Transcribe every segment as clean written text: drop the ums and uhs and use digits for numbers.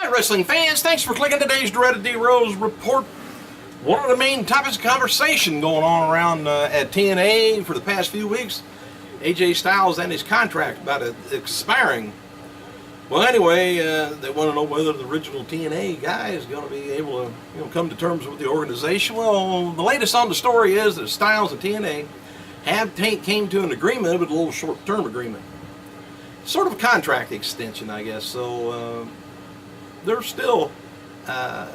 Hi, wrestling fans. Thanks for clicking today's Dreaded D Rose report. One of the main topics of conversation going on around at TNA for the past few weeks, AJ Styles and his contract about it expiring. Well, anyway, they want to know whether the original TNA guy is going to be able to, come to terms with the organization. Well, the latest on the story is that Styles and TNA came to an agreement, but a little short-term agreement, sort of a contract extension, I guess. So they're still. I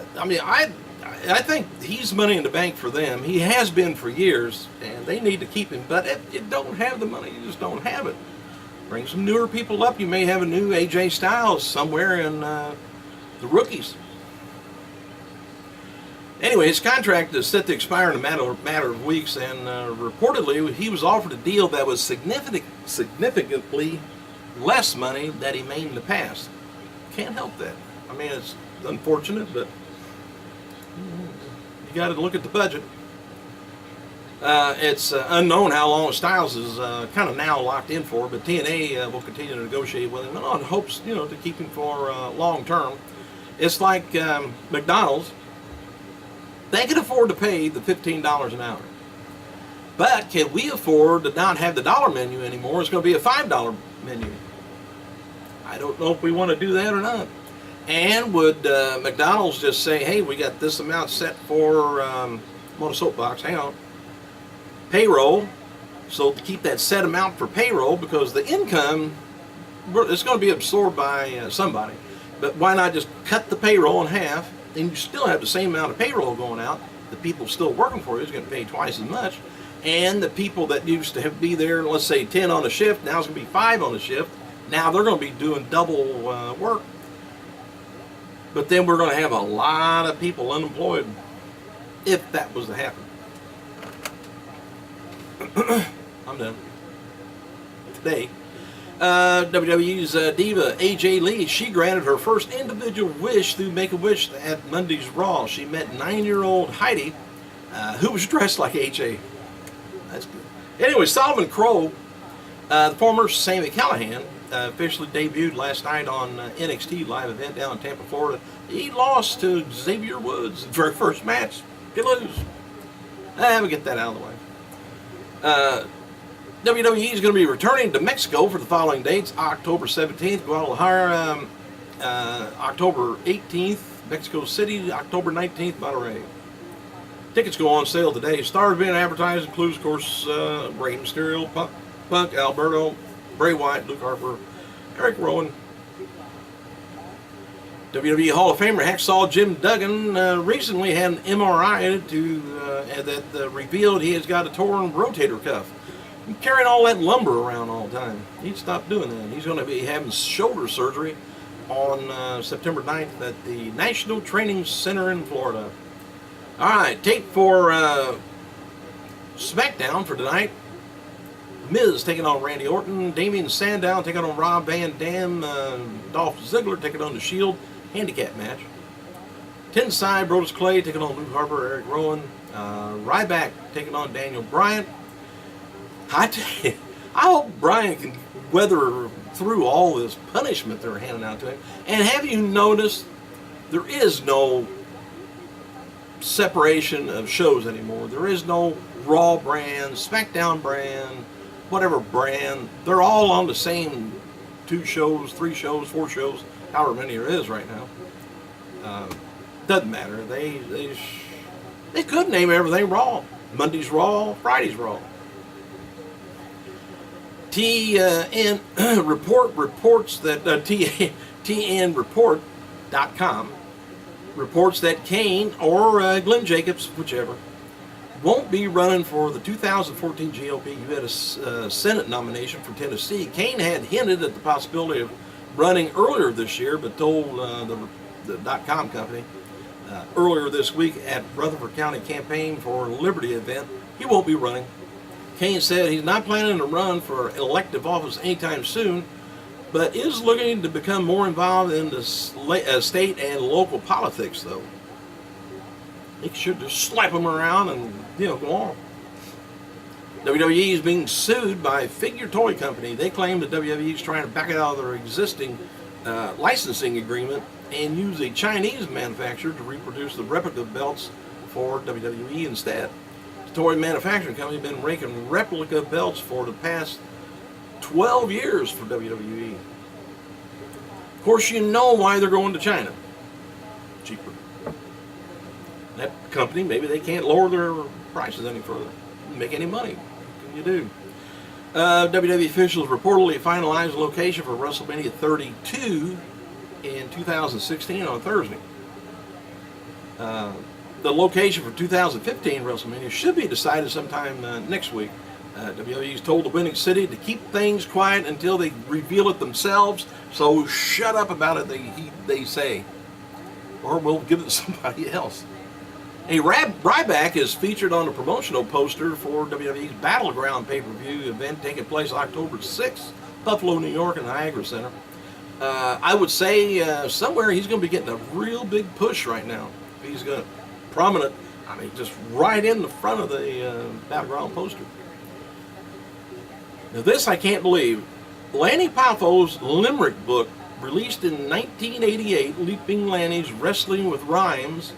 think he's money in the bank for them. He has been for years, and they need to keep him. But if you don't have the money, you just don't have it. Bring some newer people up. You may have a new AJ Styles somewhere in the rookies. Anyway, his contract is set to expire in a matter of weeks, and reportedly he was offered a deal that was significantly less money that he made in the past. Can't help that. I mean, it's unfortunate, but you got to look at the budget. It's unknown how long Styles is kind of now locked in for, but TNA will continue to negotiate with him in hopes, to keep him for long term. It's like McDonald's. They can afford to pay the $15 an hour. But can we afford to not have the dollar menu anymore? It's going to be a $5 menu. I don't know if we want to do that or not. And would McDonald's just say, hey, we got this amount set for, I'm on a soapbox, hang on, payroll. So to keep that set amount for payroll, because the income, it's going to be absorbed by somebody. But why not just cut the payroll in half, and you still have the same amount of payroll going out. The people still working for you is going to pay twice as much. And the people that used to be there, let's say 10 on a shift, now it's going to be 5 on a shift. Now they're going to be doing double work. But then we're going to have a lot of people unemployed if that was to happen. I'm done. Today, WWE's diva AJ Lee, she granted her first individual wish through Make-A-Wish at Monday's Raw. She met 9-year-old Heidi, who was dressed like AJ. That's good. Anyway, Solomon Crowe, the former Sami Callihan, officially debuted last night on NXT live event down in Tampa, Florida. He lost to Xavier Woods in the very first match. Good lose. We'll get that out of the way. WWE is going to be returning to Mexico for the following dates: October 17th, Guadalajara, October 18th, Mexico City, October 19th, Monterrey. Tickets go on sale today. Stars being advertised includes, of course, Rey Mysterio, Punk, Alberto, Bray Wyatt, Luke Harper, Eric Rowan. WWE Hall of Famer HACKSAW Jim Duggan recently had an MRI that revealed he has got a torn rotator cuff. He's carrying all that lumber around all the time. He'd stop doing that. He's going to be having shoulder surgery on September 9th at the National Training Center in Florida. All right, tape for SmackDown for tonight. Miz taking on Randy Orton, Damian Sandow taking on Rob Van Dam, Dolph Ziggler taking on The Shield, handicap match. Tensai, Brodus Clay taking on Luke Harper, Eric Rowan, Ryback taking on Daniel Bryan. I hope Bryan can weather through all this punishment they're handing out to him. And have you noticed there is no separation of shows anymore? There is no Raw brand, SmackDown brand, whatever brand. They're all on the same 2 shows, 3 shows, 4 shows, however many there is right now. Doesn't matter. They could name everything Raw. Monday's Raw, Friday's Raw. TN reports that TNReport.com reports that Kane or Glenn Jacobs, whichever, won't be running for the 2014 GOP U.S. Senate nomination for Tennessee. Kane had hinted at the possibility of running earlier this year, but told the .com company earlier this week at Rutherford County Campaign for Liberty event he won't be running. Kane said he's not planning to run for elective office anytime soon, but is looking to become more involved in the state and local politics, though. He should just slap him around and, go on. WWE is being sued by Figure Toy Company. They claim that WWE is trying to back out of their existing licensing agreement and use a Chinese manufacturer to reproduce the replica belts for WWE instead. The toy manufacturing company has been making replica belts for the past 12 years for WWE. Of course, you know why they're going to China. Cheaper. That company, maybe they can't lower their prices any further. Make any money. What can you do? WWE officials reportedly finalized the location for WrestleMania 32 in 2016 on Thursday. The location for 2015 WrestleMania should be decided sometime next week. WWE's told the winning city to keep things quiet until they reveal it themselves, so shut up about it, they say. Or we'll give it to somebody else. A Ryback is featured on a promotional poster for WWE's Battleground pay-per-view event taking place October 6th, Buffalo, New York, in the Niagara Center. I would say somewhere he's going to be getting a real big push right now. He's going to prominent, I mean, just right in the front of the Battleground poster. Now this I can't believe. Lanny Poffo's Limerick book, released in 1988, Leaping Lanny's Wrestling with Rhymes,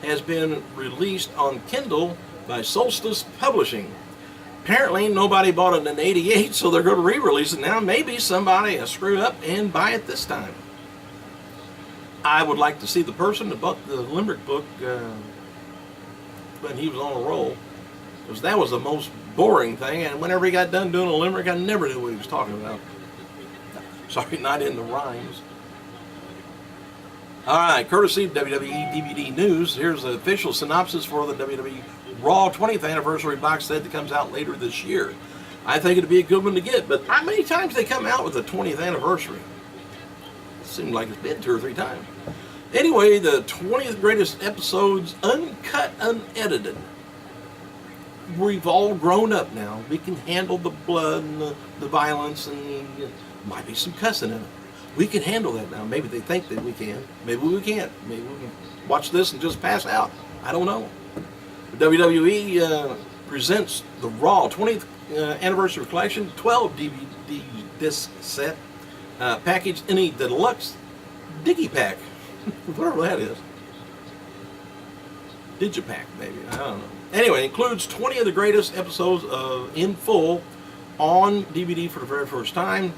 has been released on Kindle by Solstice Publishing. Apparently nobody bought it in '88, so they're going to re-release it now. Maybe somebody has screwed up and buy it this time. I would like to see the person that bought the Limerick book when he was on a roll, because that was the most boring thing, and whenever he got done doing a limerick, I never knew what he was talking about. Sorry, not in the rhymes. Alright, courtesy of WWE DVD News, here's the official synopsis for the WWE Raw 20th Anniversary box set that comes out later this year. I think it'd be a good one to get, but how many times they come out with the 20th anniversary? It seemed like it's been 2 or 3 times. Anyway, the 20th greatest episodes, uncut, unedited. We've all grown up now. We can handle the blood and the violence, and might be some cussing in it. We can handle that now. Maybe they think that we can. Maybe we can't. Maybe we can watch this and just pass out. I don't know. The WWE presents the Raw 20th Anniversary Collection, 12 DVD disc set, packaged in a deluxe Digipack, whatever that is. Digipack, maybe. I don't know. Anyway, it includes 20 of the greatest episodes in full on DVD for the very first time,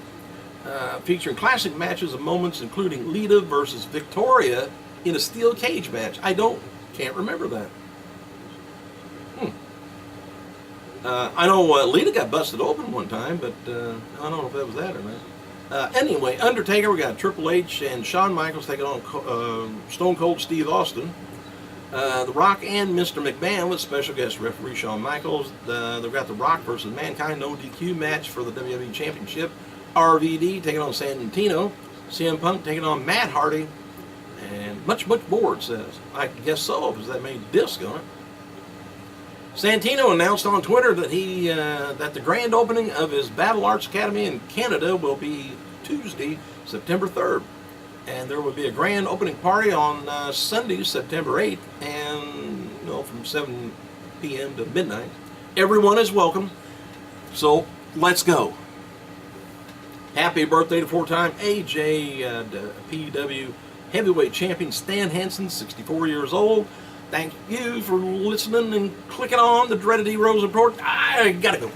featuring classic matches and moments, including Lita versus Victoria in a steel cage match. Can't remember that. I know Lita got busted open one time, but I don't know if that was that or not. Anyway, Undertaker, we got Triple H and Shawn Michaels taking on Stone Cold Steve Austin. The Rock and Mr. McMahon with special guest referee Shawn Michaels. They've got The Rock versus Mankind no DQ match for the WWE Championship. RVD taking on Santino. CM Punk taking on Matt Hardy. And much, much more, it says. I guess so, because that made disc on it. Santino announced on Twitter that that the grand opening of his Battle Arts Academy in Canada will be Tuesday, September 3rd. And there will be a grand opening party on Sunday, September 8th, and from 7 p.m. to midnight. Everyone is welcome, so let's go. Happy birthday to 4-time AJPW Heavyweight Champion Stan Hansen, 64 years old. Thank you for listening and clicking on the Dreaded Heroes Report. I gotta go.